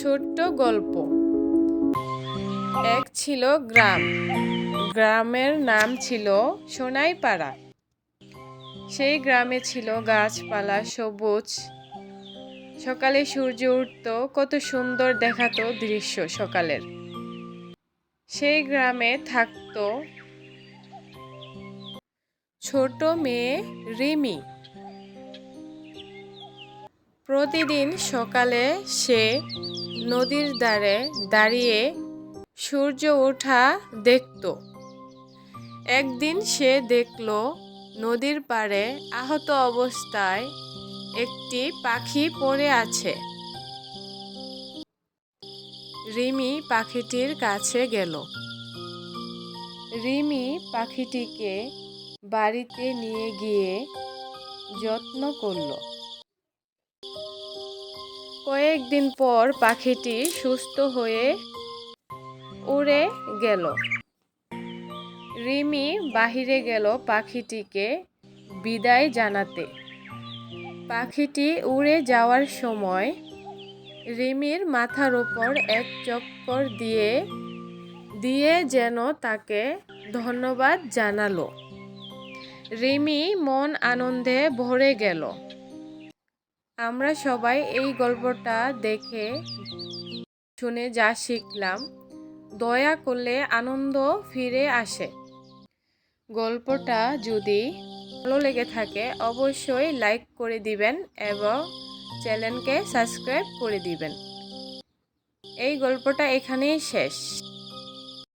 ছোট্ট গল্প। এক ছিল গ্রাম। গ্রামের নাম ছিল সোনাইপাড়া। সেই গ্রামে ছিল গাছপালা সবুজ। সকালে সূর্য উঠতো, কত সুন্দর দেখাতো দৃশ্য সকালের। সেই গ্রামে থাকতো ছোট মেয়ে রিমি। প্রতিদিন সকালে সে নদীর ধারে দাঁড়িয়ে সূর্য ওঠা দেখত। একদিন সে দেখল নদীর পাড়ে আহত অবস্থায় একটি পাখি পড়ে আছে। রিমি পাখিটির কাছে গেল। রিমি পাখিটিকে বাড়িতে নিয়ে গিয়ে যত্ন করল। কয়েকদিন পর পাখিটি সুস্থ হয়ে উড়ে গেল। রিমি বাহিরে গেল পাখিটিকে বিদায় জানাতে। পাখিটি উড়ে যাওয়ার সময় রিমির মাথার উপর এক চক্কর দিয়ে যেন তাকে ধন্যবাদ জানালো। রিমি মন আনন্দে ভরে গেল। আমরা সবাই এই গল্পটা দেখে শুনে যা শিখলাম, দয়া করলে আনন্দ ফিরে আসে। গল্পটা যদি ভালো লেগে থাকে অবশ্যই লাইক করে দিবেন এবং চ্যানেলকে সাবস্ক্রাইব করে দিবেন। এই গল্পটা এখানেই শেষ।